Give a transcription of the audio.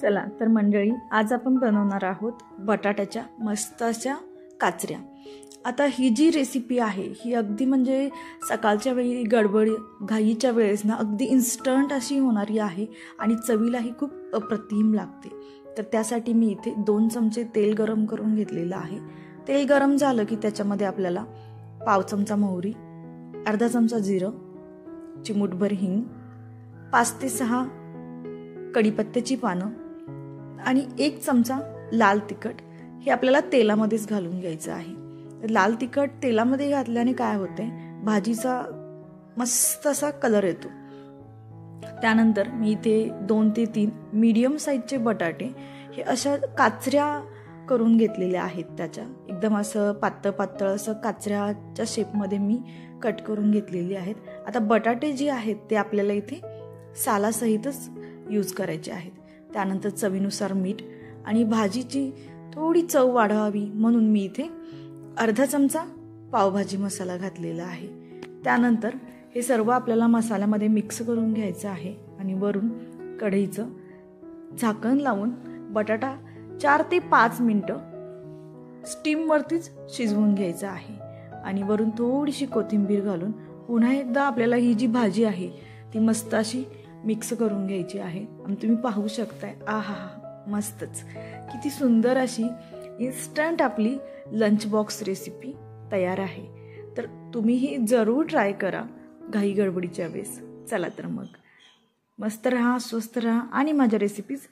चला तर मंडळी, आज आपण बनवणार आहोत बटाट्याच्या मस्त अशा काचऱ्या. आता ही जी रेसिपी आहे ही अगदी म्हणजे सकाळच्या वेळी गडबडी घाईच्या वेळेस ना अगदी इन्स्टंट अशी होणारी आहे आणि चवीलाही खूप अप्रतिम लागते. तर त्यासाठी मी इथे 2 चमचे तेल गरम करून घेतलेलं आहे. तेल गरम झालं की त्याच्यामध्ये आपल्याला पाव चमचा मोहरी, अर्धा चमचा जिरं, चिमूटभर हिंग, 5 ते 6 कढीपत्त्याची पानं आणि 1 चमचा लाल तिखट हे आपल्याला तेलामध्येच घालून घ्यायचं आहे. लाल तिखट तेलामध्ये घातल्याने काय होते, भाजीचा मस्त असा कलर येतो. त्यानंतर मी इथे 2 ते 3 मीडियम साईजचे बटाटे हे अशा काचऱ्या करून घेतलेल्या आहेत. त्याच्या एकदम असं पातळ असं काचऱ्याच्या शेपमध्ये मी कट करून घेतलेली आहेत. आता बटाटे जे आहेत ते आपल्याला इथे सालासहितच यूज करायचे आहेत. त्यानंतर चवीनुसार मीठ आणि भाजीची थोडी चव वाढवावी म्हणून मी इथे अर्धा चमचा पावभाजी मसाला घातलेला आहे. त्यानंतर हे सर्व आपल्याला मसाल्यामध्ये मिक्स करून घ्यायचं आहे आणि वरून कढईचं झाकण लावून बटाटा 4 ते 5 मिनिटं स्टीमवरतीच शिजवून घ्यायचं आहे आणि वरून थोडीशी कोथिंबीर घालून पुन्हा एकदा आपल्याला ही जी भाजी आहे ती मस्त अशी मिक्स करून घ्यायची आहे. आणि तुम्ही पाहू शकताय, आहा मस्तच, किती सुंदर अशी इन्स्टंट आपली लंच बॉक्स रेसिपी तयार आहे. तर तुम्हीही जरूर ट्राय करा घाई गडबडीच्या वेळेस. चला तर मग मस्त रहा, स्वस्त रहा आणि माझ्या रेसिपीज